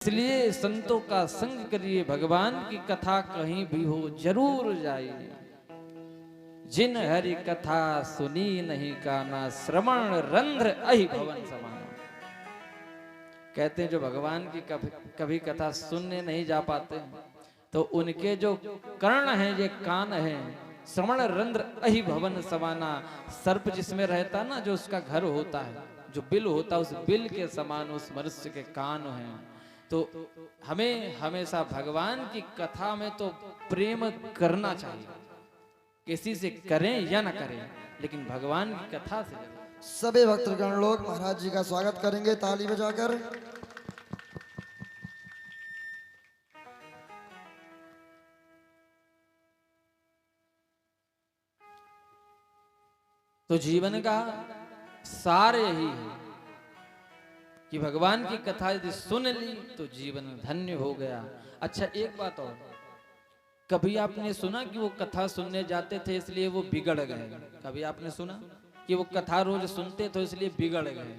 इसलिए संतों का संग करिए, भगवान की कथा कहीं भी हो जरूर जाइए। जिन हरि कथा सुनी नहीं काना, श्रवण रंध्र अहि भवन समाना। कहते हैं जो भगवान की कभी कथा सुनने नहीं जा पाते तो उनके जो कर्ण हैं, ये कान हैं, श्रवण रंध्र अहि भवन समाना। सर्प जिसमें रहता ना, जो उसका घर होता है, जो बिल होता है, उस बिल के समान उस मनुष्य के कान हैं। तो हमें हमेशा भगवान की कथा में तो प्रेम करना चाहिए, किसी से करें या ना करें, लेकिन भगवान की कथा से करें। सभी भक्तगण लोग महाराज जी का स्वागत करेंगे ताली बजाकर। तो जीवन का सार यही है कि भगवान की कथा यदि सुन ली तो जीवन धन्य हो गया। अच्छा एक बात और, कभी आपने सुना कि वो कथा सुनने जाते थे इसलिए वो बिगड़ गए? कभी आपने सुना कि वो कथा रोज सुनते थे इसलिए बिगड़ गए?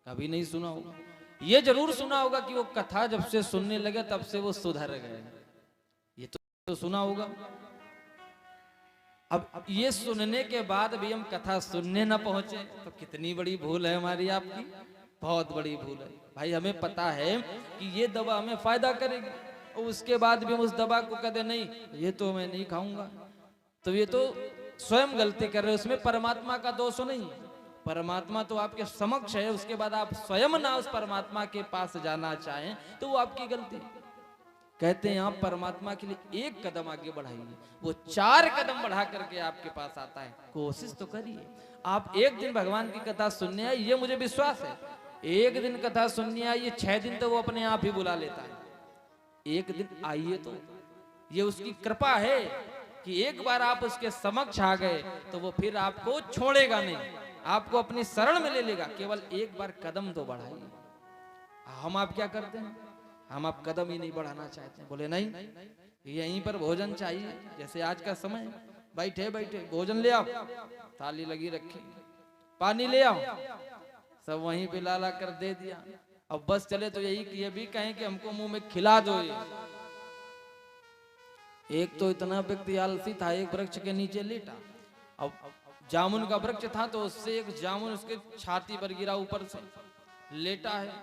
कभी नहीं सुना होगा। ये जरूर सुना होगा कि वो कथा जब से सुनने लगे तब से वो सुधर गए, ये तो सुना होगा। अब ये सुनने के बाद भी हम कथा सुनने ना पहुंचे तो कितनी बड़ी भूल है हमारी, आपकी बहुत बड़ी भूल है। भाई हमें पता है कि ये दवा हमें फायदा करेगी और उसके बाद भी हम उस दवा को कहते नहीं ये तो मैं नहीं खाऊंगा, तो ये तो स्वयं गलती कर रहे हो। उसमें परमात्मा का दोष नहीं, परमात्मा तो आपके समक्ष है, उसके बाद आप स्वयं ना उस परमात्मा के पास जाना चाहें तो वो आपकी गलती। कहते हैं आप परमात्मा के लिए एक कदम आगे बढ़ाइए, वो 4 कदम बढ़ा करके आपके पास आता है। कोशिश तो करिए। आप एक दिन भगवान की कथा सुनने आए, ये मुझे विश्वास है, एक दिन कथा सुनने आइए, 6 दिन तो वो अपने आप ही बुला लेता है। एक दिन आइए तो ये उसकी कृपा है कि एक बार आप उसके समक्ष आ गए तो वो फिर आपको छोड़ेगा नहीं, आपको अपनी शरण में ले लेगा। केवल एक बार कदम तो बढ़ाइए। हम आप क्या करते हैं, हम आप कदम ही नहीं बढ़ाना चाहते हैं। बोले नहीं यहीं पर भोजन चाहिए, जैसे आज का समय, बैठे बैठे भोजन ले आओ, थाली लगी रखी, पानी ले आओ, सब वहीं पे ला कर दे दिया। अब बस चले तो ये भी कहें कि हमको मुंह में खिला दो। एक तो इतना व्यक्ति आलसी था, एक वृक्ष के नीचे लेटा। अब जामुन का वृक्ष था तो उससे एक जामुन उसके छाती पर गिरा, ऊपर से लेटा है।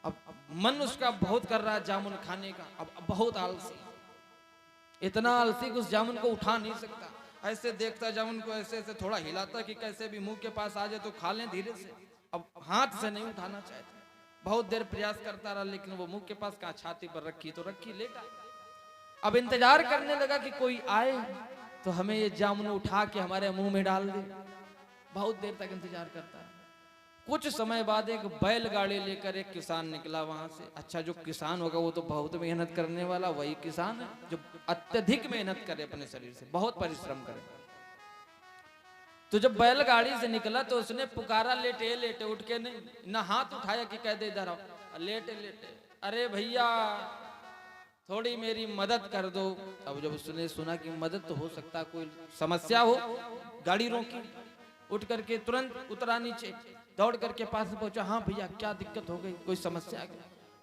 अब मन उसका बहुत कर रहा है जामुन खाने का, अब बहुत आलसी, इतना आलसी कि उस जामुन को उठा नहीं सकता। ऐसे देखता जामुन को, ऐसे ऐसे थोड़ा हिलाता कि कैसे भी मुंह के पास आ जाए तो खा लें धीरे से। अब हाथ से नहीं उठाना चाहता, बहुत देर प्रयास करता रहा, लेकिन वो मुंह के पास कहाँ, छाती पर रखी तो रखी, लेटा। अब इंतजार करने लगा कि कोई आए तो हमें ये जामुन उठा के हमारे मुंह में डाल दे। बहुत देर तक इंतजार करता है। कुछ समय बाद एक बैलगाड़ी लेकर एक किसान निकला वहां से। अच्छा जो किसान होगा वो तो बहुत मेहनत करने वाला वही किसान है जो अत्यधिक मेहनत करे, अपने शरीर से बहुत परिश्रम करे। तो जब बैलगाड़ी से निकला तो उसने पुकारा, लेटे लेटे, उठ के नहीं ना हाथ उठाया कि कह दे इधर आओ, लेटे लेटे, अरे भैया थोड़ी मेरी मदद कर दो। अब जब उसने सुना कि मदद तो हो सकता, कोई समस्या हो, गाड़ी रोकी, उठ करके तुरंत उतरा नीचे, दौड़ करके पास पहुंचा। हाँ भैया क्या दिक्कत हो गई, कोई समस्या है?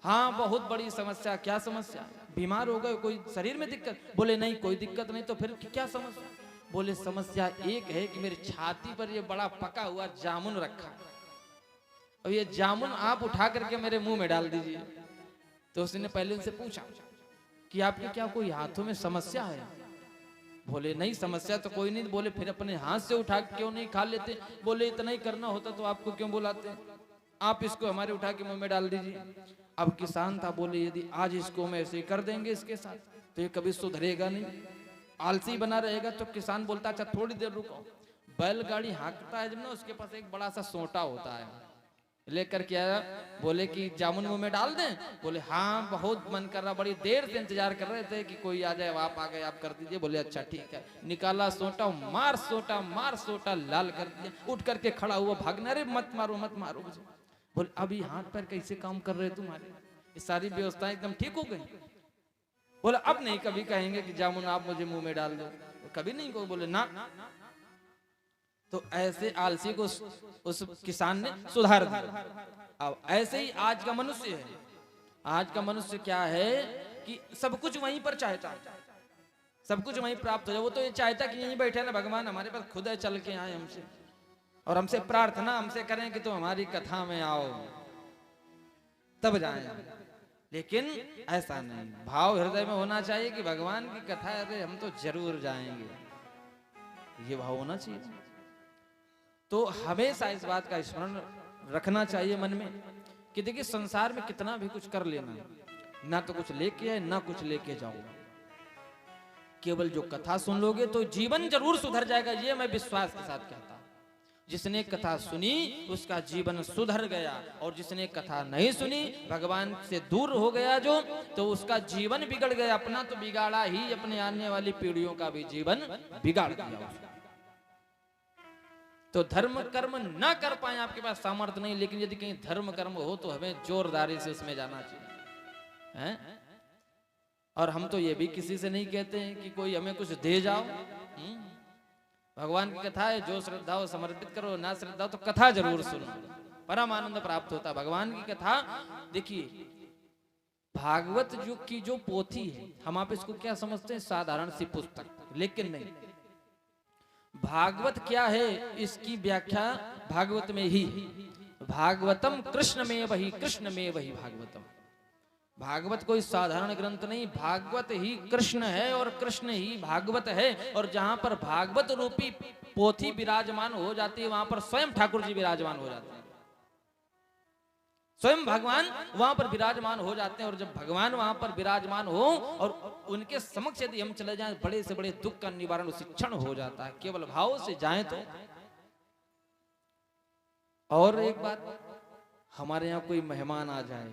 हाँ बहुत बड़ी समस्या। क्या समस्या? बीमार हो गए, कोई शरीर में दिक्कत? बोले नहीं कोई दिक्कत नहीं। तो फिर क्या समस्या? बोले समस्या एक है कि मेरी छाती पर ये बड़ा पका हुआ जामुन रखा है, अब ये जामुन आप उठा करके मेरे मुंह में डाल दीजिए। तो उसने पहले उनसे पूछा कि आपके क्या कोई हाथों में समस्या है? बोले नहीं समस्या तो कोई नहीं। बोले फिर अपने हाथ से उठा क्यों नहीं खा लेते? बोले इतना ही करना होता तो आपको क्यों बुलाते, आप इसको हमारे उठा के मुंह में डाल दीजिए। अब किसान था, बोले यदि आज इसको हम ऐसे ही कर देंगे इसके साथ तो ये कभी सुधरेगा नहीं, आलसी बना रहेगा। तो किसान बोलता अच्छा थोड़ी देर रुको। बैलगाड़ी हाँकता है जब ना, उसके पास एक बड़ा सा सोटा होता है, लेकर के आया। बोले कि जामुन मुंह में डाल दें? बोले हाँ बहुत मन कर रहा, बड़ी देर से इंतजार कर रहे थे कि कोई आ जाए, आप आ गए, आप कर दीजिए। बोले अच्छा ठीक है। निकाला सोटा, मार सोटा, मार सोटा, लाल कर दिया। उठ करके खड़ा हुआ, भागना, अरे मत मारो मत मारो मुझे। बोले अभी हाथ पैर कैसे काम कर रहे तुम्हारे, ये सारी व्यवस्था एकदम ठीक हो गई? बोले अब नहीं कभी कहेंगे कि जामुन आप मुझे मुंह में डाल दो, कभी नहीं को। बोले ना। तो ऐसे आलसी को उस किसान ने सुधार दिया। अब ऐसे ही आज का मनुष्य है, आज का मनुष्य क्या है कि सब कुछ वहीं पर चाहता है, सब कुछ वहीं प्राप्त हो जाए। वो तो ये चाहता कि यहीं बैठे ना भगवान हमारे पास खुद है, चल के आए हमसे और हमसे प्रार्थना हमसे करें कि तुम हमारी कथा में आओ तब जाएं। लेकिन ऐसा नहीं, भाव हृदय में होना चाहिए कि भगवान की कथा, अरे हम तो जरूर जाएंगे, ये भाव होना चाहिए। तो हमेशा इस बात का स्मरण रखना चाहिए मन में कि देखिए संसार में कितना भी कुछ कर लेना, ना तो कुछ लेके आए ना कुछ लेके जाओ, केवल जो कथा सुन लोगे तो जीवन जरूर सुधर जाएगा। ये मैं विश्वास के साथ कहता हूं। जिसने कथा सुनी उसका जीवन सुधर गया, और जिसने कथा नहीं सुनी, भगवान से दूर हो गया जो, तो उसका जीवन बिगड़ गया। अपना तो बिगाड़ा ही, अपने आने वाली पीढ़ियों का भी जीवन बिगाड़ दिया उसका। तो धर्म कर्म ना कर पाए, आपके पास सामर्थ्य नहीं, लेकिन यदि कहीं धर्म कर्म हो तो हमें जोरदारी से उसमें जाना चाहिए, हैं? और हम तो ये भी किसी से नहीं कहते हैं कि कोई हमें कुछ दे जाओ। भगवान की कथा है, जो श्रद्धा हो समर्पित करो, ना श्रद्धा हो तो कथा जरूर सुनो, परम आनंद प्राप्त होता है। भगवान की कथा देखिए, भागवत युग की जो पोथी है, हम आप इसको क्या समझते हैं, साधारण सी पुस्तक, लेकिन नहीं। भागवत क्या है, इसकी व्याख्या भागवत में ही है। भागवतम कृष्ण में वही, कृष्ण में वही भागवतम। भागवत कोई साधारण ग्रंथ नहीं, भागवत ही कृष्ण है और कृष्ण ही भागवत है। और जहां पर भागवत रूपी पोथी विराजमान हो जाती है, वहां पर स्वयं ठाकुर जी विराजमान हो जाते हैं, स्वयं भगवान वहां पर विराजमान हो जाते हैं। और जब भगवान वहां पर विराजमान हो और उनके समक्ष यदि हम चले जाएं, बड़े से बड़े दुख का निवारण उसी क्षण हो जाता है, केवल भाव से जाएं तो। और एक बात, हमारे यहाँ कोई मेहमान आ जाए,